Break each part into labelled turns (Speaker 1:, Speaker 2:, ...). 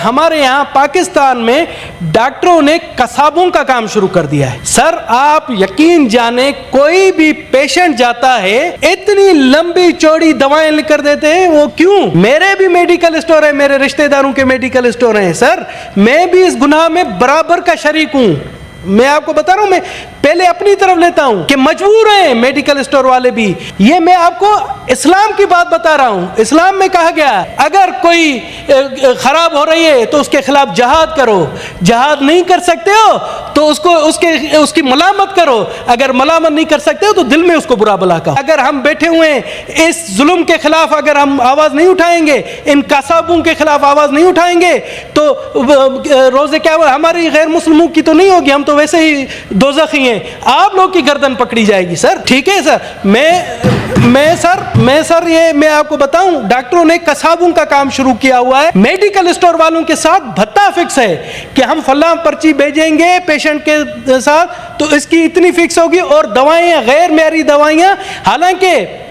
Speaker 1: हमारे यहाँ पाकिस्तान में डॉक्टरों ने कसाबों का काम शुरू कर दिया है। सर आप यकीन जाने, कोई भी पेशेंट जाता है इतनी लंबी चौड़ी दवाएं लिख कर देते हैं। वो क्यों? मेरे भी मेडिकल स्टोर है, मेरे रिश्तेदारों के मेडिकल स्टोर हैं। सर मैं भी इस गुनाह में बराबर का शरीक हूं। मैं आपको बता रहा हूं, मैं पहले अपनी तरफ लेता हूं कि मजबूर हैं मेडिकल स्टोर वाले भी। ये मैं आपको इस्लाम की बात बता रहा हूं। इस्लाम में कहा गया अगर कोई खराब हो रही है तो उसके खिलाफ जहाद करो। जहाद नहीं कर सकते हो तो उसकी मलामत करो। अगर मलामत नहीं कर सकते हो तो दिल में उसको बुरा भला कहो। अगर हम बैठे हुए हैं इस जुल्म के खिलाफ, अगर हम आवाज नहीं उठाएंगे, इन कासाबों के खिलाफ आवाज नहीं उठाएंगे तो रोजे क्या हमारी गैर मुस्लिमों की तो नहीं होगी, हम तो वैसे ही दोज़खी हैं। आप लोग की गर्दन पकड़ी जाएगी। सर ठीक है सर, मैं आपको बताऊं, डॉक्टरों ने कसाबों का काम शुरू किया हुआ है। मेडिकल स्टोर वालों के साथ भत्ता फिक्स है कि हम फला पर्ची भेजेंगे पेशेंट के साथ तो इसकी इतनी फिक्स होगी। और दवाएं गैर मेरी दवाइयां, हालांकि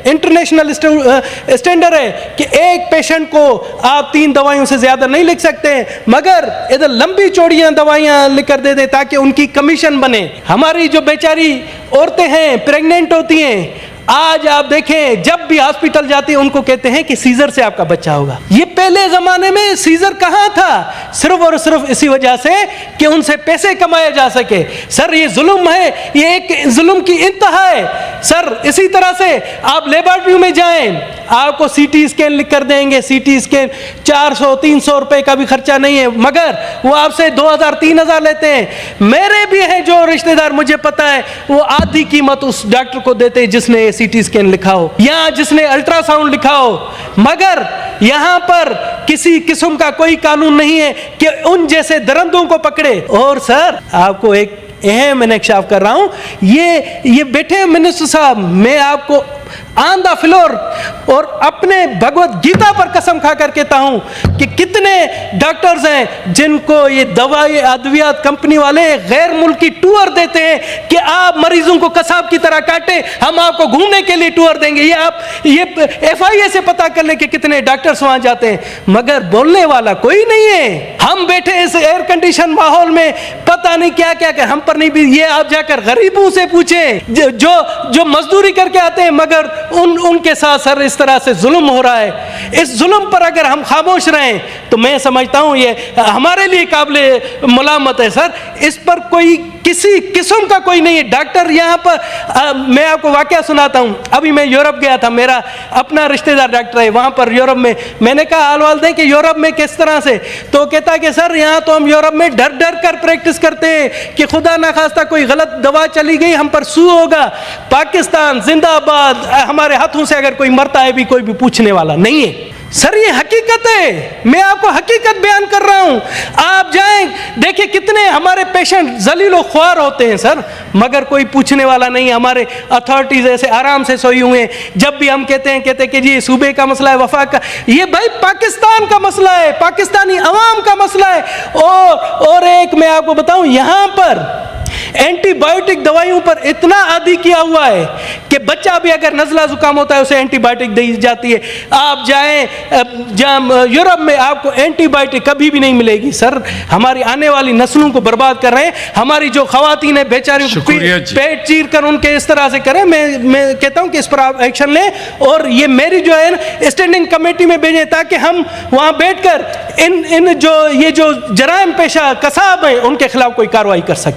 Speaker 1: इंटरनेशनल स्टैंडर्ड है कि एक पेशेंट को आप 3 दवाइयों से ज्यादा नहीं लिख सकते, मगर इधर लंबी चौड़ियां दवाइयां लिख कर दे दें ताकि उनकी कमीशन बने। हमारी जो बेचारी औरतें हैं, प्रेग्नेंट होती हैं, आज आप देखें जब भी हॉस्पिटल जाते हैं उनको कहते हैं कि सीजर से आपका बच्चा होगा। ये पहले जमाने में सीजर कहां था? सिर्फ और सिर्फ इसी वजह से कि उनसे पैसे कमाए जा सके। सर ये जुल्म है, ये एक जुल्म की इंतहा है। सर इसी तरह से आप लेबोरेटरी में जाएं, आपको सीटी स्कैन लिख कर देंगे। सीटी स्कैन 400-300 रुपए का भी खर्चा नहीं है, मगर वो आपसे 2000-3000 लेते हैं। मेरे भी हैं जो रिश्तेदार, मुझे पता है, वो आधी कीमत उस डॉक्टर को देते हैं जिसने सीटी स्कैन लिखा हो या जिसने अल्ट्रासाउंड लिखा हो। मगर यहां पर किसी किस्म का कोई कानून नहीं है कि उन जैसे दरंदों को पकड़े। और सर आपको एक अहम मैं इंकशाफ कर रहा हूं, ये बैठे मिनिस्टर साहब, मैं आपको ऑन द फ्लोर और अपने भगवत गीता पर कसम खा कर कहता हूं कि कितने डॉक्टर्स हैं जिनको ये दवाई अद्वियात कंपनी वाले गैर मुल्की टूर देते हैं कि आप मरीजों को कसाब की तरह काटे, हम आपको घूमने के लिए टूर देंगे। ये FIA से पता कर ले कि कितने डॉक्टर्स वहां जाते हैं, मगर बोलने वाला कोई नहीं है। हम बैठे इस एयर कंडीशन माहौल में, पता नहीं क्या क्या कर हम पर नहीं भी। ये आप जाकर गरीबों से पूछें जो मजदूरी करके आते हैं, मगर उनके साथ सर इस तरह से जुल्म हो रहा है। इस जुल्म पर अगर हम खामोश रहें तो मैं समझता हूं ये हमारे लिए काबिल मुलामत है। सर इस पर कोई किसी किस्म का कोई नहीं है। डॉक्टर यहाँ पर मैं आपको वाकया सुनाता हूँ। अभी मैं यूरोप गया था, मेरा अपना रिश्तेदार डॉक्टर है वहाँ पर यूरोप में। मैंने कहा हाल वाल दें कि यूरोप में किस तरह से, तो कहता है कि सर यहाँ तो हम यूरोप में डर डर कर प्रैक्टिस करते हैं कि खुदा ना खास्ता कोई गलत दवा चली गई हम पर सू होगा। पाकिस्तान जिंदाबाद, हमारे हाथों से अगर कोई मरता है भी कोई भी पूछने वाला नहीं है। सर ये हकीकत है, मैं आपको हकीकत बयान कर रहा हूं। आप जाएं देखिए कितने हमारे पेशेंट जलीलो ख्वार होते हैं सर, मगर कोई पूछने वाला नहीं है। हमारे अथॉरिटीज ऐसे आराम से सोई हुए हैं। जब भी हम कहते हैं कि जी सूबे का मसला है, वफाक का, ये भाई पाकिस्तान का मसला है, पाकिस्तानी अवाम का मसला है। और एक मैं आपको बताऊं, यहां पर एंटीबायोटिक दवाइयों पर इतना आदी किया हुआ है कि बच्चा भी अगर नज़ला जुकाम होता है उसे एंटीबायोटिक दी जाती है। आप जाएं यूरोप में आपको एंटीबायोटिक कभी भी नहीं मिलेगी। सर हमारी आने वाली नस्लों को बर्बाद कर रहे हैं। हमारी जो खवातीन है बेचारी पेट चीर कर उनके इस तरह से करें। मैं कहता हूं कि इस पर आप एक्शन लें और ये मेरी जो है स्टैंडिंग कमेटी में भेजें ताकि हम वहां बैठकर इन जो जराइम पेशा कसाब हैं उनके खिलाफ कोई कार्रवाई कर सके।